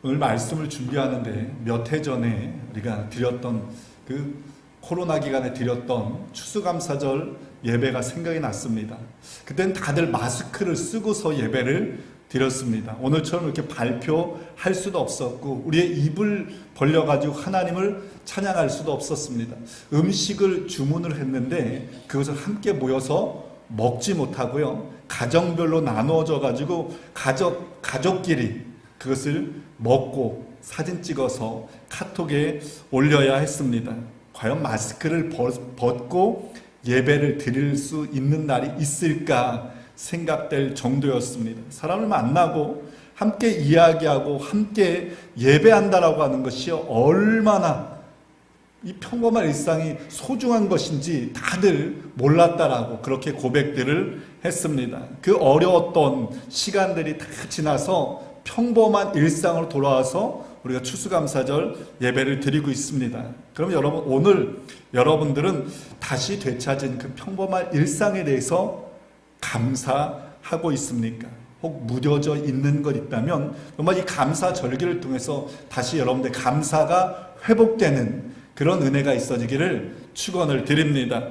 오늘 말씀을 준비하는데 몇 해 전에 우리가 드렸던 그 코로나 기간에 드렸던 추수감사절 예배가 생각이 났습니다. 그때는 다들 마스크를 쓰고서 예배를 드렸습니다. 오늘처럼 이렇게 발표할 수도 없었고 우리의 입을 벌려가지고 하나님을 찬양할 수도 없었습니다. 음식을 주문을 했는데 그것을 함께 모여서 먹지 못하고요. 가정별로 나누어져 가지고 가족끼리 그것을 먹고 사진 찍어서 카톡에 올려야 했습니다. 과연 마스크를 벗고 예배를 드릴 수 있는 날이 있을까 생각될 정도였습니다. 사람을 만나고 함께 이야기하고 함께 예배한다라고 하는 것이 얼마나 이 평범한 일상이 소중한 것인지 다들 몰랐다라고 그렇게 고백들을 했습니다. 그 어려웠던 시간들이 다 지나서 평범한 일상으로 돌아와서 우리가 추수감사절 예배를 드리고 있습니다. 그럼 여러분, 오늘 여러분들은 다시 되찾은 그 평범한 일상에 대해서 감사하고 있습니까? 혹 무뎌져 있는 것 있다면 정말 이 감사 절기를 통해서 다시 여러분들 감사가 회복되는 그런 은혜가 있어지기를 축원을 드립니다.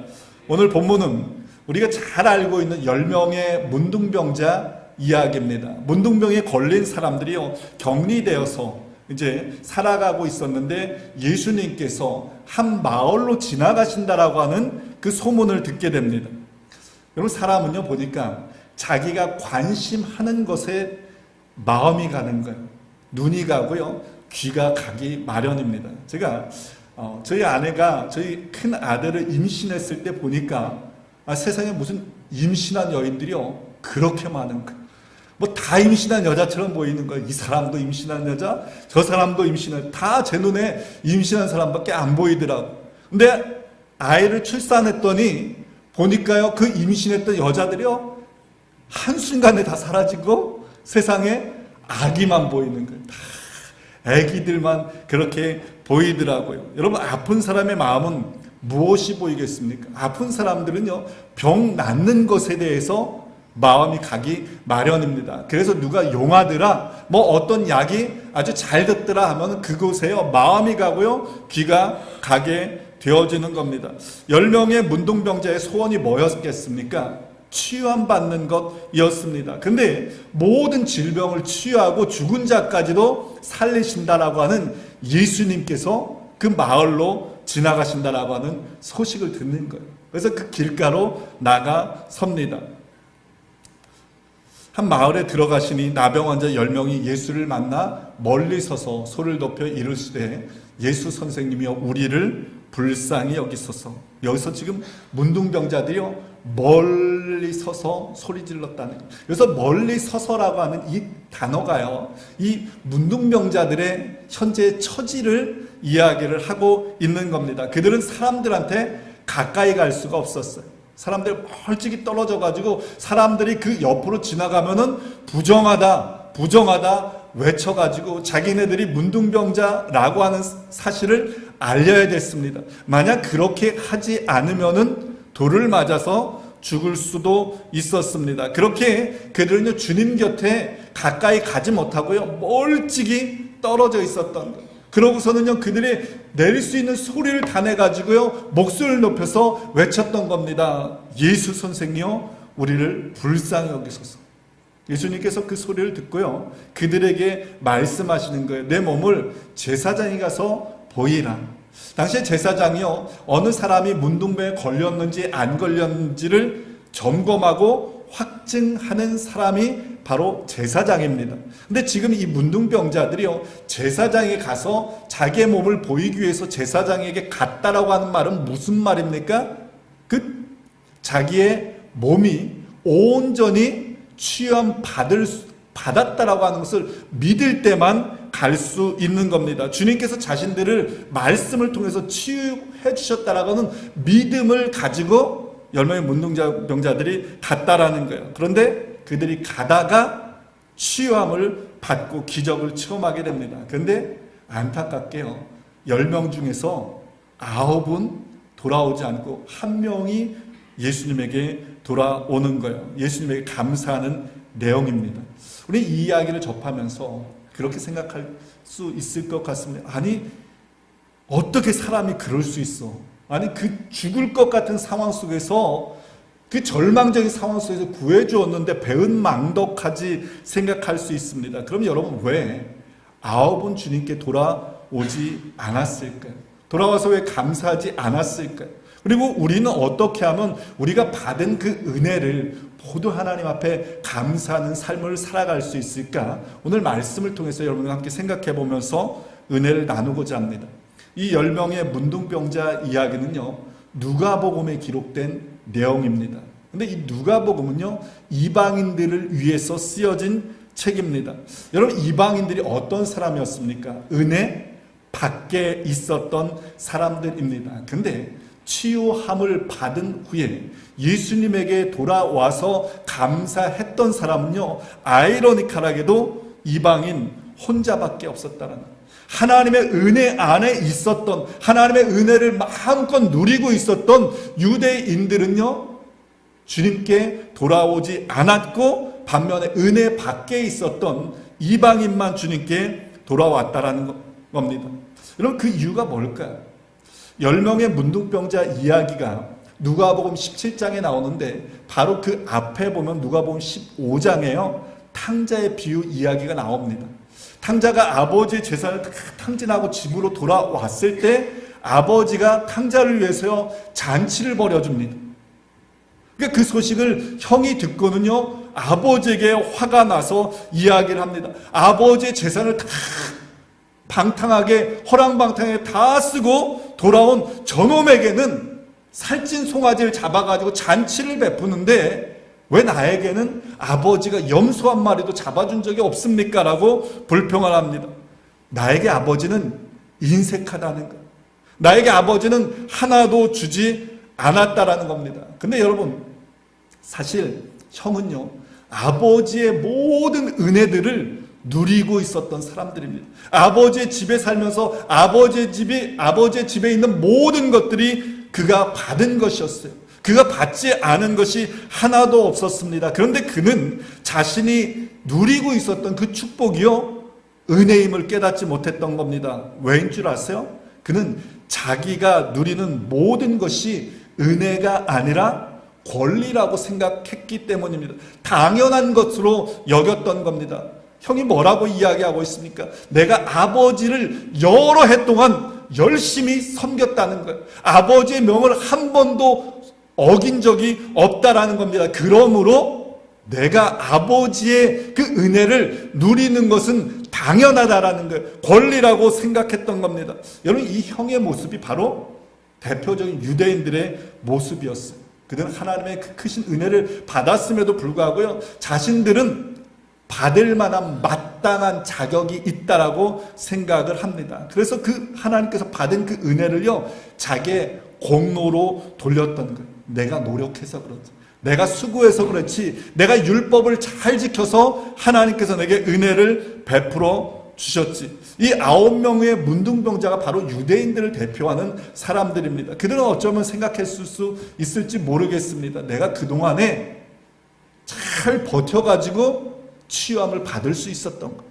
오늘 본문은 우리가 잘 알고 있는 10명의 문둥병자 이야기입니다. 문둥병에 걸린 사람들이요, 격리되어서 이제 살아가고 있었는데 예수님께서 한 마을로 지나가신다라고 하는 그 소문을 듣게 됩니다. 여러분, 사람은요 보니까 자기가 관심하는 것에 마음이 가는 거예요. 눈이 가고요, 귀가 가기 마련입니다. 제가 저희 아내가 저희 큰 아들을 임신했을 때 보니까 세상에 무슨 임신한 여인들이요 그렇게 많은 거예요. 뭐 다 임신한 여자처럼 보이는 거예요. 이 사람도 임신한 여자, 저 사람도 임신한, 다 제 눈에 임신한 사람밖에 안 보이더라고. 근데 아이를 출산했더니 보니까요, 그 임신했던 여자들이요 한순간에 다 사라지고 세상에 아기만 보이는 거예요. 다 아기들만 그렇게 보이더라고요. 여러분, 아픈 사람의 마음은 무엇이 보이겠습니까? 아픈 사람들은요, 병 낫는 것에 대해서 마음이 가기 마련입니다. 그래서 누가 용하더라, 뭐 어떤 약이 아주 잘 듣더라 하면 그곳에요 마음이 가고요, 귀가 가게 되어지는 겁니다. 10명의 문둥병자의 소원이 뭐였겠습니까? 치유함 받는 것이었습니다. 근데 모든 질병을 치유하고 죽은 자까지도 살리신다라고 하는 예수님께서 그 마을로 지나가신다라고 하는 소식을 듣는 거예요. 그래서 그 길가로 나가 섭니다. 한 마을에 들어가시니 나병 환자 10명이 예수를 만나 멀리 서서 소리를 높여 이르시되 예수 선생님이여 우리를 불쌍히 여기소서. 여기서 지금 문둥병자들이요 멀리 서서 소리 질렀다는 거예요. 그래서 멀리 서서라고 하는 이 단어가요, 이 문둥병자들의 현재의 처지를 이야기를 하고 있는 겁니다. 그들은 사람들한테 가까이 갈 수가 없었어요. 사람들 멀찍이 떨어져 가지고 사람들이 그 옆으로 지나가면은 부정하다 외쳐가지고 자기네들이 문둥병자라고 하는 사실을 알려야 됐습니다. 만약 그렇게 하지 않으면은 돌을 맞아서 죽을 수도 있었습니다. 그렇게 그들은 주님 곁에 가까이 가지 못하고요, 멀찍이 떨어져 있었던 거예요. 그러고서는요, 그들이 내릴 수 있는 소리를 다 내가지고요, 목소리를 높여서 외쳤던 겁니다. 예수 선생이여, 우리를 불쌍히 여기소서. 예수님께서 그 소리를 듣고요, 그들에게 말씀하시는 거예요. 내 몸을 제사장이 가서 보이라. 당시에 제사장이요, 어느 사람이 문둥병에 걸렸는지 안 걸렸는지를 점검하고 확증하는 사람이 바로 제사장입니다. 근데 지금 이 문둥병자들이요, 제사장에 가서 자기의 몸을 보이기 위해서 제사장에게 갔다라고 하는 말은 무슨 말입니까? 그 자기의 몸이 온전히 치유함 받았다라고 하는 것을 믿을 때만 갈 수 있는 겁니다. 주님께서 자신들을 말씀을 통해서 치유해 주셨다라고 하는 믿음을 가지고 10명의 문둥병자들이 갔다라는 거예요. 그런데 그들이 가다가 치유함을 받고 기적을 체험하게 됩니다. 그런데 안타깝게요, 10명 중에서 9은 돌아오지 않고 1명이 예수님에게 돌아오는 거예요. 예수님에게 감사하는 내용입니다. 우리 이 이야기를 접하면서 그렇게 생각할 수 있을 것 같습니다. 아니, 어떻게 사람이 그럴 수 있어? 아니, 그 죽을 것 같은 상황 속에서, 그 절망적인 상황 속에서 구해주었는데 배은망덕하지 생각할 수 있습니다. 그럼 여러분, 왜 9은 주님께 돌아오지 않았을까요? 돌아와서 왜 감사하지 않았을까요? 그리고 우리는 어떻게 하면 우리가 받은 그 은혜를 모두 하나님 앞에 감사하는 삶을 살아갈 수 있을까? 오늘 말씀을 통해서 여러분과 함께 생각해 보면서 은혜를 나누고자 합니다. 이 10명의 문둥병자 이야기는요, 누가복음에 기록된 내용입니다. 근데 이 누가복음은요, 이방인들을 위해서 쓰여진 책입니다. 여러분, 이방인들이 어떤 사람이었습니까? 은혜 밖에 있었던 사람들입니다. 근데 치유함을 받은 후에 예수님에게 돌아와서 감사했던 사람은요, 아이러니컬하게도 이방인 혼자밖에 없었다는 거예요. 하나님의 은혜 안에 있었던, 하나님의 은혜를 마음껏 누리고 있었던 유대인들은요, 주님께 돌아오지 않았고, 반면에 은혜 밖에 있었던 이방인만 주님께 돌아왔다라는 겁니다. 여러분, 그 이유가 뭘까요? 10명의 문둥병자 이야기가 누가복음 17장에 나오는데, 바로 그 앞에 보면 누가복음 15장에요, 탕자의 비유 이야기가 나옵니다. 탕자가 아버지의 재산을 다 탕진하고 집으로 돌아왔을 때 아버지가 탕자를 위해서 잔치를 벌여줍니다. 그러니까 그 소식을 형이 듣고는요, 아버지에게 화가 나서 이야기를 합니다. 아버지의 재산을 다 방탕하게, 허랑방탕하게 다 쓰고 돌아온 저놈에게는 살찐 송아지를 잡아가지고 잔치를 베푸는데 왜 나에게는 아버지가 염소 한 마리도 잡아준 적이 없습니까? 라고 불평을 합니다. 나에게 아버지는 인색하다는 것, 나에게 아버지는 하나도 주지 않았다라는 겁니다. 근데 여러분, 사실 형은요, 아버지의 모든 은혜들을 누리고 있었던 사람들입니다. 아버지의 집에 살면서 아버지의 집에 있는 모든 것들이 그가 받은 것이었어요. 그가 받지 않은 것이 하나도 없었습니다. 그런데 그는 자신이 누리고 있었던 그 축복이요, 은혜임을 깨닫지 못했던 겁니다. 왜인 줄 아세요? 그는 자기가 누리는 모든 것이 은혜가 아니라 권리라고 생각했기 때문입니다. 당연한 것으로 여겼던 겁니다. 형이 뭐라고 이야기하고 있습니까? 내가 아버지를 여러 해 동안 열심히 섬겼다는 거예요. 아버지의 명을 한 번도 어긴 적이 없다라는 겁니다. 그러므로 내가 아버지의 그 은혜를 누리는 것은 당연하다라는 거예요. 권리라고 생각했던 겁니다. 여러분, 이 형의 모습이 바로 대표적인 유대인들의 모습이었어요. 그들은 하나님의 그 크신 은혜를 받았음에도 불구하고요, 자신들은 받을 만한 마땅한 자격이 있다라고 생각을 합니다. 그래서 그 하나님께서 받은 그 은혜를요, 자기의 공로로 돌렸던 거예요. 내가 노력해서 그렇지, 내가 수고해서 그렇지, 내가 율법을 잘 지켜서 하나님께서 내게 은혜를 베풀어 주셨지. 이 9명의 문둥병자가 바로 유대인들을 대표하는 사람들입니다. 그들은 어쩌면 생각했을 수 있을지 모르겠습니다. 내가 그동안에 잘 버텨가지고 치유함을 받을 수 있었던 것.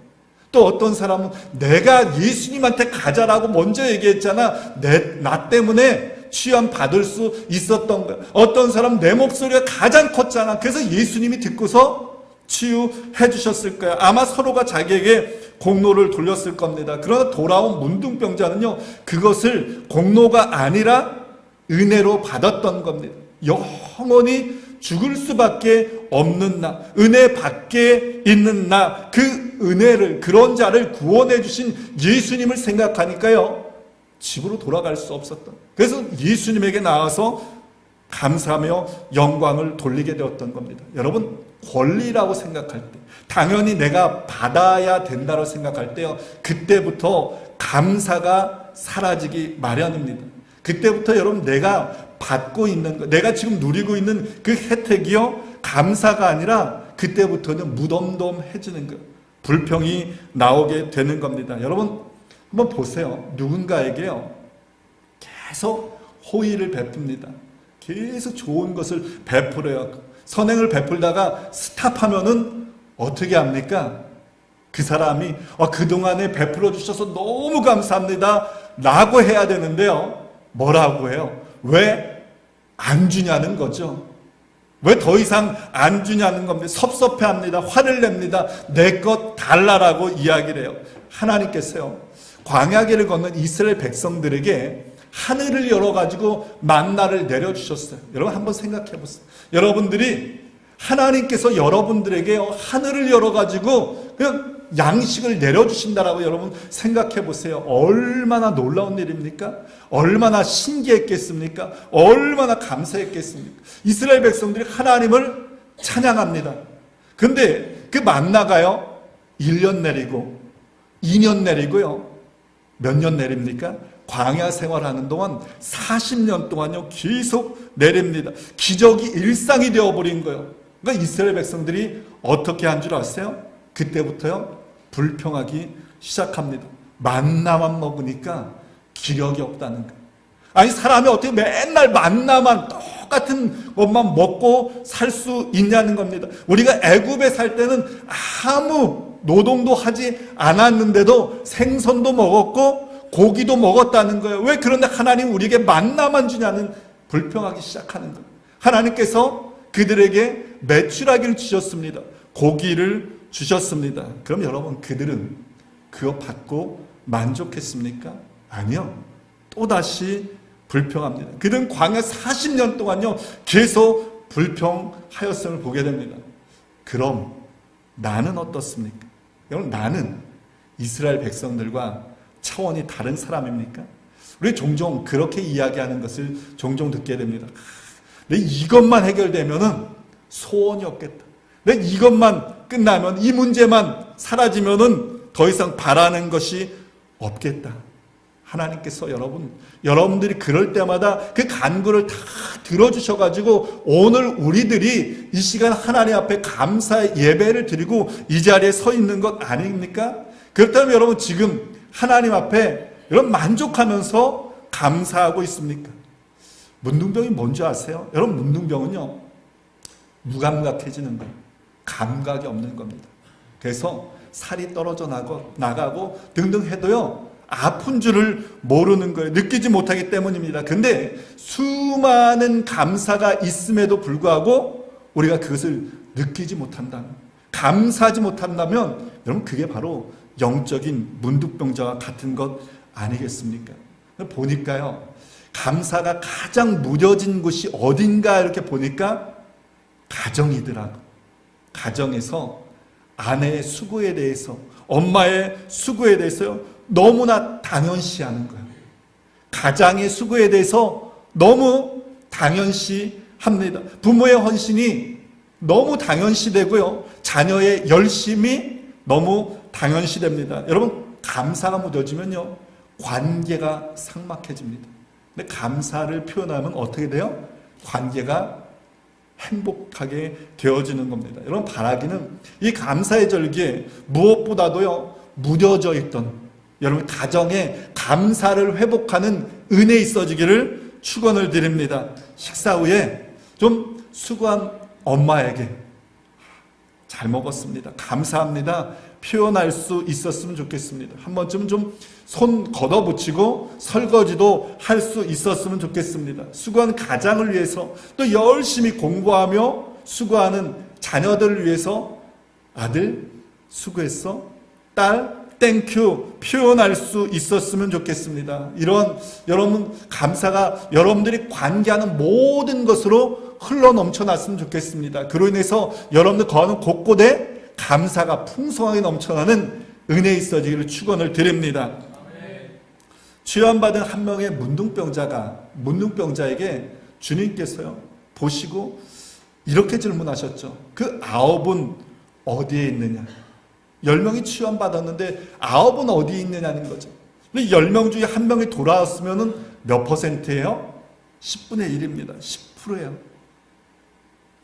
또 어떤 사람은 내가 예수님한테 가자라고 먼저 얘기했잖아, 나 때문에 치유함 받을 수 있었던 거야. 어떤 사람은 내 목소리가 가장 컸잖아, 그래서 예수님이 듣고서 치유해 주셨을 거야. 아마 서로가 자기에게 공로를 돌렸을 겁니다. 그러나 돌아온 문둥병자는요, 그것을 공로가 아니라 은혜로 받았던 겁니다. 영원히 죽을 수밖에 없는 나, 은혜 밖에 있는 나, 그 은혜를, 그런 자를 구원해 주신 예수님을 생각하니까요, 집으로 돌아갈 수 없었던, 그래서 예수님에게 나와서 감사하며 영광을 돌리게 되었던 겁니다. 여러분, 권리라고 생각할 때, 당연히 내가 받아야 된다고 생각할 때요, 그때부터 감사가 사라지기 마련입니다. 그때부터 여러분, 내가 받고 있는 것, 내가 지금 누리고 있는 그 혜택이요, 감사가 아니라 그때부터는 무덤덤해지는 것, 불평이 나오게 되는 겁니다. 여러분, 한번 보세요. 누군가에게요, 계속 호의를 베풉니다. 계속 좋은 것을 베풀어요. 선행을 베풀다가 스탑하면은 어떻게 합니까? 그 사람이 그동안에 베풀어 주셔서 너무 감사합니다 라고 해야 되는데요, 뭐라고 해요? 왜 안 주냐는 거죠. 왜 더 이상 안 주냐는 겁니다. 섭섭해합니다. 화를 냅니다. 내 것 달라라고 이야기를 해요. 하나님께서요, 광야길을 걷는 이스라엘 백성들에게 하늘을 열어가지고 만나를 내려주셨어요. 여러분 한번 생각해 보세요. 여러분들이 하나님께서 여러분들에게 하늘을 열어가지고 그냥 양식을 내려주신다라고 여러분 생각해 보세요. 얼마나 놀라운 일입니까? 얼마나 신기했겠습니까? 얼마나 감사했겠습니까? 이스라엘 백성들이 하나님을 찬양합니다. 근데 그 만나가요, 1년 내리고 2년 내리고요, 몇 년 내립니까? 광야 생활하는 동안 40년 동안요 계속 내립니다. 기적이 일상이 되어버린 거예요. 그러니까 이스라엘 백성들이 어떻게 한 줄 아세요? 그때부터요 불평하기 시작합니다. 만나만 먹으니까 기력이 없다는 거예요. 아니 사람이 어떻게 맨날 만나만 똑같은 것만 먹고 살 수 있냐는 겁니다. 우리가 애굽에 살 때는 아무 노동도 하지 않았는데도 생선도 먹었고 고기도 먹었다는 거예요. 왜 그런데 하나님 우리에게 만나만 주냐는 불평하기 시작하는 거예요. 하나님께서 그들에게 메추라기를 주셨습니다. 고기를 주셨습니다. 그럼 여러분 그들은 그거 받고 만족했습니까? 아니요. 또다시 불평합니다. 그들은 광야 40년 동안요 계속 불평하였음을 보게 됩니다. 그럼 나는 어떻습니까? 여러분 나는 이스라엘 백성들과 차원이 다른 사람입니까? 우리 종종 그렇게 이야기하는 것을 종종 듣게 됩니다. 내 이것만 해결되면은 소원이 없겠다. 내 이것만 끝나면, 이 문제만 사라지면은 더 이상 바라는 것이 없겠다. 하나님께서 여러분들이 그럴 때마다 그 간구를 다 들어주셔가지고 오늘 우리들이 이 시간 하나님 앞에 감사의 예배를 드리고 이 자리에 서 있는 것 아닙니까? 그렇다면 여러분 지금 하나님 앞에 여러분 만족하면서 감사하고 있습니까? 문둥병이 뭔지 아세요? 여러분 문둥병은요 무감각해지는 거예요. 감각이 없는 겁니다. 그래서 살이 떨어져 나가고 등등 해도요 아픈 줄을 모르는 거예요. 느끼지 못하기 때문입니다. 근데 수많은 감사가 있음에도 불구하고 우리가 그것을 느끼지 못한다면, 감사하지 못한다면 여러분 그게 바로 영적인 문둥병자와 같은 것 아니겠습니까? 보니까요 감사가 가장 무뎌진 곳이 어딘가 이렇게 보니까 가정이더라고. 가정에서 아내의 수고에 대해서, 엄마의 수고에 대해서요 너무나 당연시하는 거예요. 가장의 수고에 대해서 너무 당연시합니다. 부모의 헌신이 너무 당연시되고요, 자녀의 열심이 너무 당연시됩니다. 여러분 감사가 묻어지면요 관계가 삭막해집니다. 근데 감사를 표현하면 어떻게 돼요? 관계가 행복하게 되어지는 겁니다. 여러분 바라기는 이 감사의 절기에 무엇보다도요 무뎌져 있던 여러분 가정에 감사를 회복하는 은혜 있어지기를 축원을 드립니다. 식사 후에 좀 수고한 엄마에게 잘 먹었습니다, 감사합니다 표현할 수 있었으면 좋겠습니다. 한 번쯤 좀 손 걷어붙이고 설거지도 할 수 있었으면 좋겠습니다. 수고한 가장을 위해서, 또 열심히 공부하며 수고하는 자녀들을 위해서 아들 수고했어, 딸 땡큐 표현할 수 있었으면 좋겠습니다. 이런 여러분 감사가 여러분들이 관계하는 모든 것으로 흘러 넘쳐났으면 좋겠습니다. 그로 인해서 여러분들 거하는 곳곳에 감사가 풍성하게 넘쳐나는 은혜 있어지기를 축원을 드립니다. 치유받은 한 명의 문둥병자에게 주님께서요 보시고 이렇게 질문하셨죠. 그 9은 어디에 있느냐? 10명이 치유받았는데 9은 어디에 있느냐는 거죠. 10명 중에 한 명이 돌아왔으면 몇 퍼센트예요? 10분의 1입니다. 10%예요.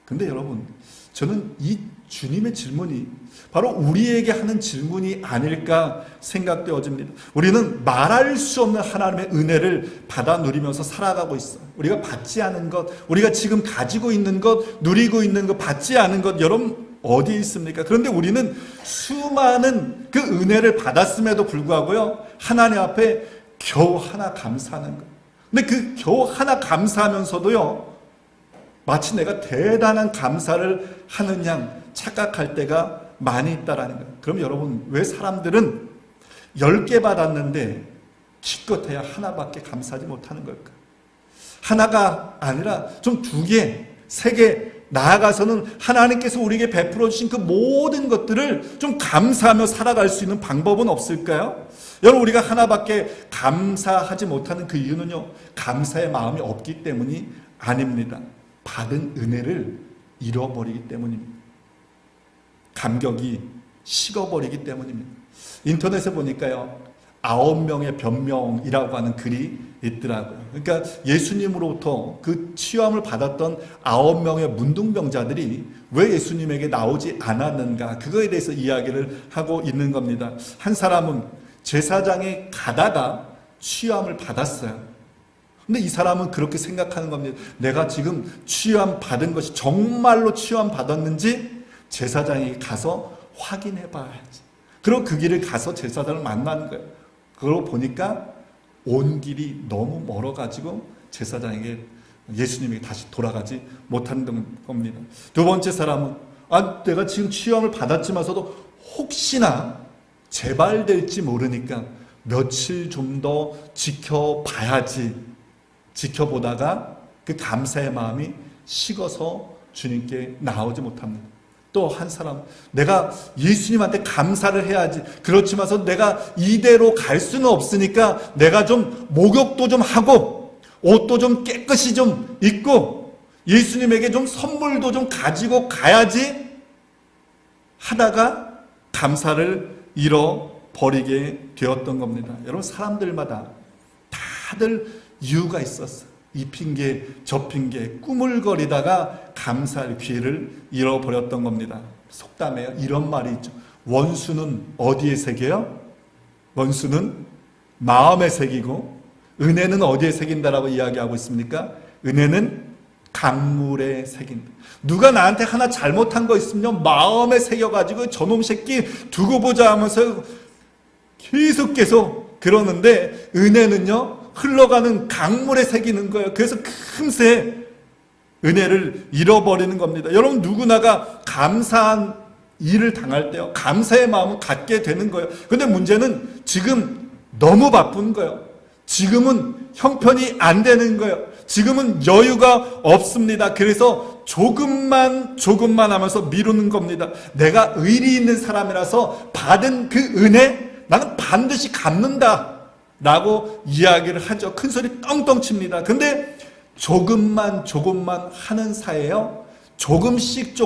근데 여러분 저는 이 주님의 질문이 바로 우리에게 하는 질문이 아닐까 생각되어집니다. 우리는 말할 수 없는 하나님의 은혜를 받아 누리면서 살아가고 있어요. 우리가 받지 않은 것, 우리가 지금 가지고 있는 것, 누리고 있는 것, 받지 않은 것, 여러분 어디에 있습니까? 그런데 우리는 수많은 그 은혜를 받았음에도 불구하고요, 하나님 앞에 겨우 하나 감사하는 거예요. 근데 그 겨우 하나 감사하면서도요, 마치 내가 대단한 감사를 하는 양 착각할 때가 많이 있다라는 거예요. 그럼 여러분, 왜 사람들은 10개 받았는데 기껏해야 하나밖에 감사하지 못하는 걸까? 하나가 아니라 좀 2개, 3개, 나아가서는 하나님께서 우리에게 베풀어 주신 그 모든 것들을 좀 감사하며 살아갈 수 있는 방법은 없을까요? 여러분, 우리가 하나밖에 감사하지 못하는 그 이유는요, 감사의 마음이 없기 때문이 아닙니다. 받은 은혜를 잃어버리기 때문입니다. 감격이 식어버리기 때문입니다. 인터넷에 보니까요, 9명의 변명이라고 하는 글이 있더라고요. 그러니까 예수님으로부터 그 치유함을 받았던 9명의 문둥병자들이 왜 예수님에게 나오지 않았는가, 그거에 대해서 이야기를 하고 있는 겁니다. 한 사람은 제사장에 가다가 치유함을 받았어요. 근데 이 사람은 그렇게 생각하는 겁니다. 내가 지금 치유함 받은 것이 정말로 치유함 받았는지 제사장에게 가서 확인해 봐야지. 그리고 그 길을 가서 제사장을 만나는 거예요. 그러고 보니까 온 길이 너무 멀어가지고 제사장에게, 예수님에게 다시 돌아가지 못하는 겁니다. 두 번째 사람은, 내가 지금 치유함을 받았지만서도 혹시나 재발될지 모르니까 며칠 좀 더 지켜봐야지. 지켜보다가 그 감사의 마음이 식어서 주님께 나오지 못합니다. 또 한 사람, 내가 예수님한테 감사를 해야지. 그렇지만서 내가 이대로 갈 수는 없으니까 내가 좀 목욕도 좀 하고 옷도 좀 깨끗이 좀 입고 예수님에게 좀 선물도 좀 가지고 가야지 하다가 감사를 잃어버리게 되었던 겁니다. 여러분, 사람들마다 다들 이유가 있었어요. 이 핑계 저 핑계 꾸물거리다가 감사할 기회를 잃어버렸던 겁니다. 속담에요, 이런 말이 있죠. 원수는 어디에 새겨요? 원수는 마음에 새기고 은혜는 어디에 새긴다라고 이야기하고 있습니까? 은혜는 강물에 새긴다. 누가 나한테 하나 잘못한 거 있으면 마음에 새겨가지고 저놈 새끼 두고 보자 하면서 계속 그러는데, 은혜는요 흘러가는 강물에 새기는 거예요. 그래서 금세 은혜를 잃어버리는 겁니다. 여러분, 누구나가 감사한 일을 당할 때요, 감사의 마음을 갖게 되는 거예요. 근데 문제는 지금 너무 바쁜 거예요. 지금은 형편이 안 되는 거예요. 지금은 여유가 없습니다. 그래서 조금만 하면서 미루는 겁니다. 내가 의리 있는 사람이라서 받은 그 은혜 나는 반드시 갚는다 라고 이야기를 하죠. 큰 소리 떵떵 칩니다. 근데 조금만 하는 사이에요, 조금씩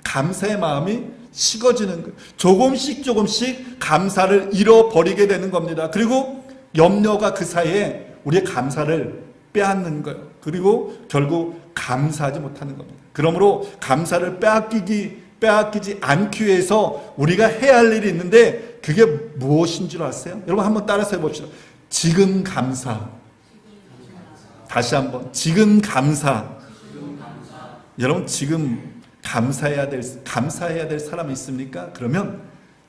감사의 마음이 식어지는 거예요. 조금씩 감사를 잃어버리게 되는 겁니다. 그리고 염려가 그 사이에 우리의 감사를 빼앗는 거예요. 그리고 결국 감사하지 못하는 겁니다. 그러므로 감사를 빼앗기지 않기 위해서 우리가 해야 할 일이 있는데, 그게 무엇인 줄 아세요? 여러분, 한번 따라서 해봅시다. 지금 감사. 다시 한번, 지금 감사. 여러분, 지금 감사해야 될 사람이 있습니까? 그러면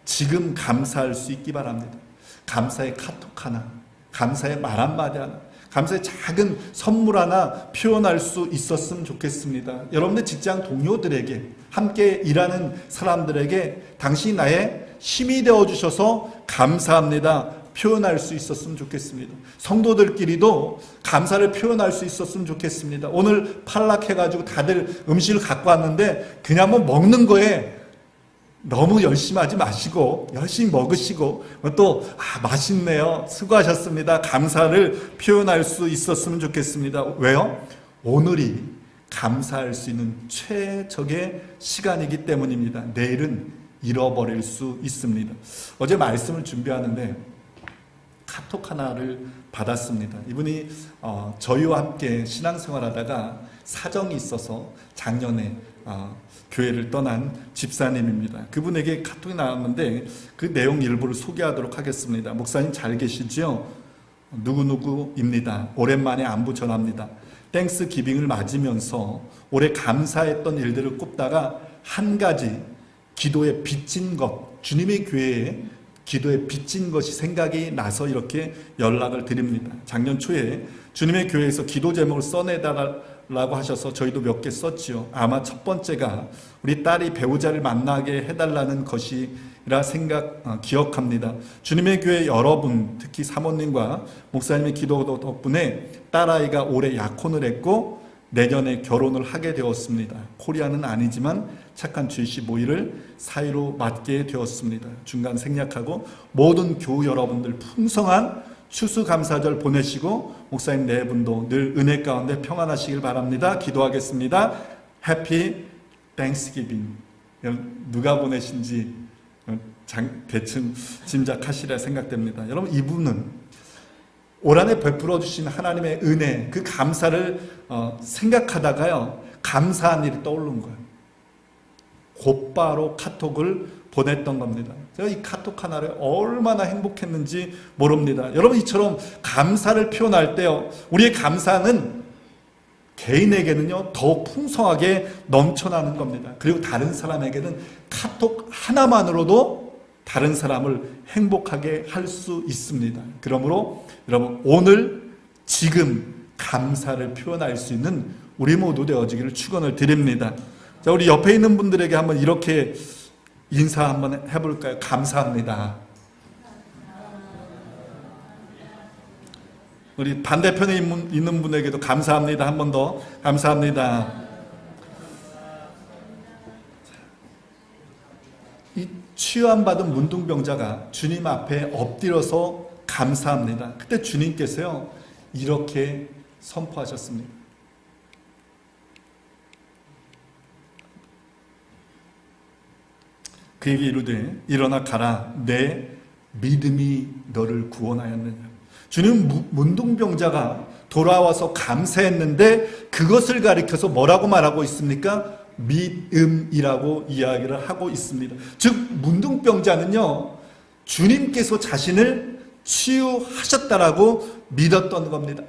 지금 감사할 수 있기 바랍니다. 감사의 카톡 하나, 감사의 말 한마디 하나, 감사의 작은 선물 하나 표현할 수 있었으면 좋겠습니다. 여러분들 직장 동료들에게, 함께 일하는 사람들에게 당신이 나의 힘이 되어주셔서 감사합니다 표현할 수 있었으면 좋겠습니다. 성도들끼리도 감사를 표현할 수 있었으면 좋겠습니다. 오늘 팔락해가지고 다들 음식을 갖고 왔는데 그냥 뭐 먹는 거에 너무 열심히 하지 마시고 열심히 먹으시고 또 맛있네요, 수고하셨습니다, 감사를 표현할 수 있었으면 좋겠습니다. 왜요? 오늘이 감사할 수 있는 최적의 시간이기 때문입니다. 내일은 잃어버릴 수 있습니다. 어제 말씀을 준비하는데 카톡 하나를 받았습니다. 이분이 저희와 함께 신앙생활하다가 사정이 있어서 작년에 교회를 떠난 집사님입니다. 그분에게 카톡이 나왔는데 그 내용 일부를 소개하도록 하겠습니다. 목사님 잘 계시죠? 누구누구입니다. 오랜만에 안부 전합니다. 땡스 기빙을 맞으면서 올해 감사했던 일들을 꼽다가 한 가지 기도에 빚진 것, 주님의 교회에 기도에 빚진 것이 생각이 나서 이렇게 연락을 드립니다. 작년 초에 주님의 교회에서 기도 제목을 써내달라고 하셔서 저희도 몇 개 썼지요. 아마 첫 번째가 우리 딸이 배우자를 만나게 해달라는 것이라 기억합니다. 주님의 교회 여러분, 특히 사모님과 목사님의 기도 덕분에 딸아이가 올해 약혼을 했고 내년에 결혼을 하게 되었습니다. 코리아는 아니지만 착한 주일씨 모의를 사이로 맞게 되었습니다. 중간 생략하고 모든 교우 여러분들 풍성한 추수감사절 보내시고 목사님 네 분도 늘 은혜 가운데 평안하시길 바랍니다. 기도하겠습니다. 해피 땡스기빙. 누가 보내신지 대충 짐작하시리라 생각됩니다. 여러분, 이분은 올 한해 베풀어 주신 하나님의 은혜, 그 감사를 생각하다가요, 감사한 일이 떠오른 거예요. 곧바로 카톡을 보냈던 겁니다. 제가 이 카톡 하나를 얼마나 행복했는지 모릅니다. 여러분, 이처럼 감사를 표현할 때요, 우리의 감사는 개인에게는요 더 풍성하게 넘쳐나는 겁니다. 그리고 다른 사람에게는 카톡 하나만으로도 다른 사람을 행복하게 할 수 있습니다. 그러므로 여러분, 오늘 지금 감사를 표현할 수 있는 우리 모두 되어지기를 축원을 드립니다. 자, 우리 옆에 있는 분들에게 한번 이렇게 인사 한번 해볼까요? 감사합니다. 우리 반대편에 있는 분에게도 감사합니다. 한 번 더 감사합니다. 이 치유함받은 문둥병자가 주님 앞에 엎드려서 감사합니다. 그때 주님께서요 이렇게 선포하셨습니다. 그에게 이르되 일어나 가라, 내 믿음이 너를 구원하였느냐. 주님, 문둥병자가 돌아와서 감사했는데 그것을 가리켜서 뭐라고 말하고 있습니까? 믿음이라고 이야기를 하고 있습니다. 즉 문둥병자는요 주님께서 자신을 치유하셨다라고 믿었던 겁니다.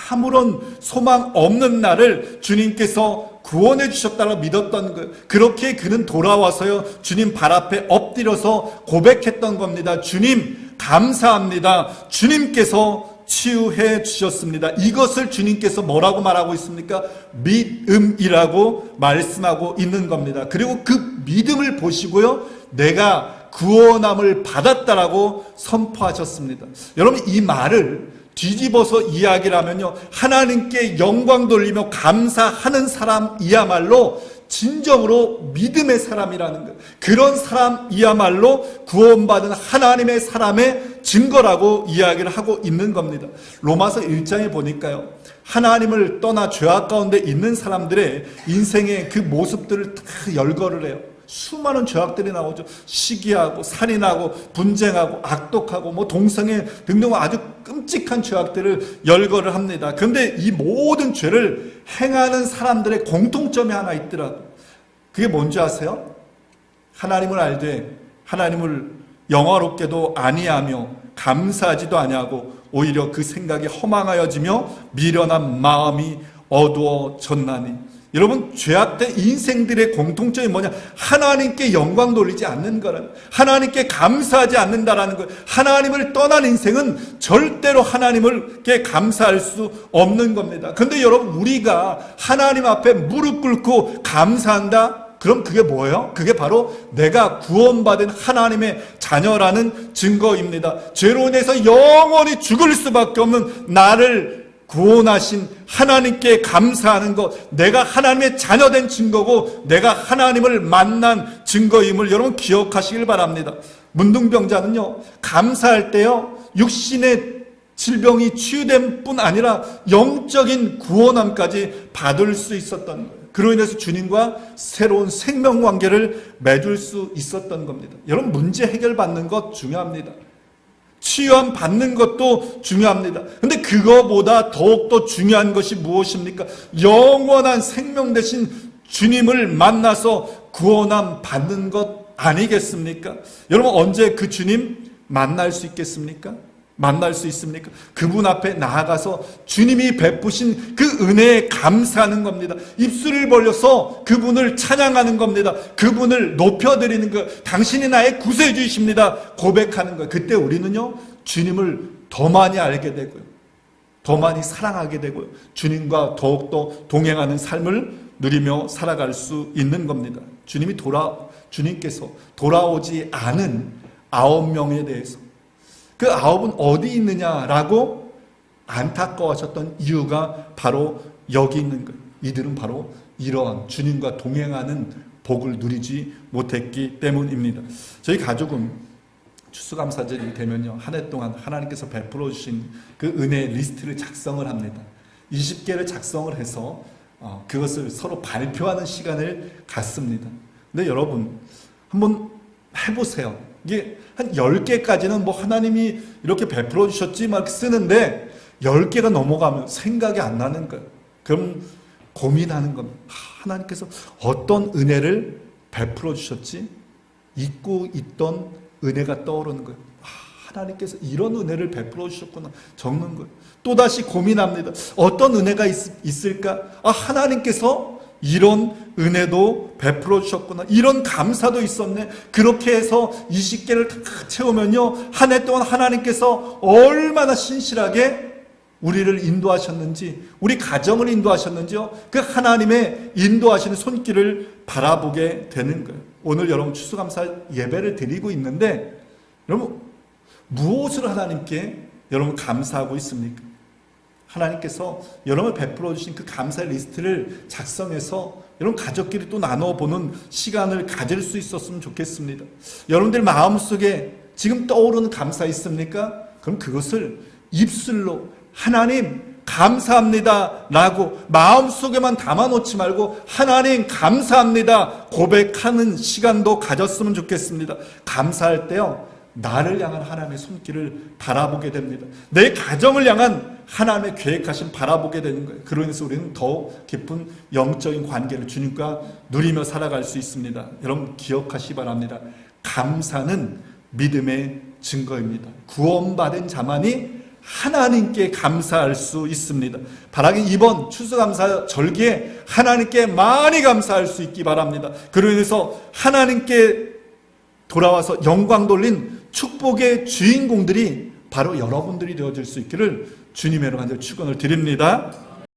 아무런 소망 없는 나를 주님께서 구원해 주셨다고 믿었던 거예요. 그렇게 그는 돌아와서요 주님 발 앞에 엎드려서 고백했던 겁니다. 주님 감사합니다. 주님께서 치유해 주셨습니다. 이것을 주님께서 뭐라고 말하고 있습니까? 믿음이라고 말씀하고 있는 겁니다. 그리고 그 믿음을 보시고요 내가 구원함을 받았다라고 선포하셨습니다. 여러분, 이 말을 뒤집어서 이야기를 하면요 하나님께 영광 돌리며 감사하는 사람이야말로 진정으로 믿음의 사람이라는 것, 그런 사람이야말로 구원받은 하나님의 사람의 증거라고 이야기를 하고 있는 겁니다. 로마서 1장에 보니까요 하나님을 떠나 죄악 가운데 있는 사람들의 인생의 그 모습들을 다 열거를 해요. 수많은 죄악들이 나오죠. 시기하고 살인하고 분쟁하고 악독하고 뭐 동성애 등등 아주 끔찍한 죄악들을 열거를 합니다. 그런데 이 모든 죄를 행하는 사람들의 공통점이 하나 있더라고요. 그게 뭔지 아세요? 하나님을 알되 하나님을 영화롭게도 아니하며 감사하지도 아니하고 오히려 그 생각이 허망하여지며 미련한 마음이 어두워졌나니. 여러분, 죄악된 인생들의 공통점이 뭐냐? 하나님께 영광 돌리지 않는 거라, 하나님께 감사하지 않는다라는 거예요. 하나님을 떠난 인생은 절대로 하나님께 감사할 수 없는 겁니다. 그런데 여러분, 우리가 하나님 앞에 무릎 꿇고 감사한다? 그럼 그게 뭐예요? 그게 바로 내가 구원받은 하나님의 자녀라는 증거입니다. 죄로 인해서 영원히 죽을 수밖에 없는 나를 구원하신 하나님께 감사하는 것, 내가 하나님의 자녀된 증거고 내가 하나님을 만난 증거임을 여러분 기억하시길 바랍니다. 문둥병자는요 감사할 때요 육신의 질병이 치유된 뿐 아니라 영적인 구원함까지 받을 수 있었던 거예요. 그로 인해서 주님과 새로운 생명관계를 맺을 수 있었던 겁니다. 여러분, 문제 해결받는 것 중요합니다. 치유함 받는 것도 중요합니다. 근데 그거보다 더욱더 중요한 것이 무엇입니까? 영원한 생명 되신 주님을 만나서 구원함 받는 것 아니겠습니까? 여러분, 언제 그 주님 만날 수 있겠습니까? 만날 수 있습니까? 그분 앞에 나아가서 주님이 베푸신 그 은혜에 감사하는 겁니다. 입술을 벌려서 그분을 찬양하는 겁니다. 그분을 높여드리는 것, 당신이 나의 구세주이십니다 고백하는 것. 그때 우리는요, 주님을 더 많이 알게 되고요, 더 많이 사랑하게 되고요, 주님과 더욱더 동행하는 삶을 누리며 살아갈 수 있는 겁니다. 주님께서 돌아오지 않은 9명에 대해서, 그 9은 어디 있느냐라고 안타까워하셨던 이유가 바로 여기 있는 거예요. 이들은 바로 이러한 주님과 동행하는 복을 누리지 못했기 때문입니다. 저희 가족은 추수감사절이 되면요, 한 해 동안 하나님께서 베풀어 주신 그 은혜의 리스트를 작성을 합니다. 20개를 작성을 해서 그것을 서로 발표하는 시간을 갖습니다. 근데 여러분 한번 해보세요. 이게 한 10개까지는 뭐 하나님이 이렇게 베풀어 주셨지 막 쓰는데 10개가 넘어가면 생각이 안 나는 거예요. 그럼 고민하는 겁니다. 하나님께서 어떤 은혜를 베풀어 주셨지? 잊고 있던 은혜가 떠오르는 거예요. 하나님께서 이런 은혜를 베풀어 주셨구나, 적는 거예요. 또다시 고민합니다. 어떤 은혜가 있을까? 하나님께서 이런 은혜도 베풀어 주셨구나, 이런 감사도 있었네. 그렇게 해서 20개를 다 채우면요, 한 해 동안 하나님께서 얼마나 신실하게 우리를 인도하셨는지, 우리 가정을 인도하셨는지요, 그 하나님의 인도하시는 손길을 바라보게 되는 거예요. 오늘 여러분 추수감사 예배를 드리고 있는데, 여러분 무엇을 하나님께 여러분 감사하고 있습니까? 하나님께서 여러분을 베풀어 주신 그 감사 리스트를 작성해서 여러분 가족끼리 또 나눠보는 시간을 가질 수 있었으면 좋겠습니다. 여러분들 마음속에 지금 떠오르는 감사 있습니까? 그럼 그것을 입술로 하나님 감사합니다 라고 마음속에만 담아놓지 말고 하나님 감사합니다 고백하는 시간도 가졌으면 좋겠습니다. 감사할 때요, 나를 향한 하나님의 손길을 바라보게 됩니다. 내 가정을 향한 하나님의 계획하심 바라보게 되는 거예요. 그로 인해서 우리는 더 깊은 영적인 관계를 주님과 누리며 살아갈 수 있습니다. 여러분 기억하시기 바랍니다. 감사는 믿음의 증거입니다. 구원받은 자만이 하나님께 감사할 수 있습니다. 바라기 이번 추수감사 절기에 하나님께 많이 감사할 수 있기 바랍니다. 그로 인해서 하나님께 돌아와서 영광 돌린 축복의 주인공들이 바로 여러분들이 되어질 수 있기를 주님의 이름으로 축원을 드립니다.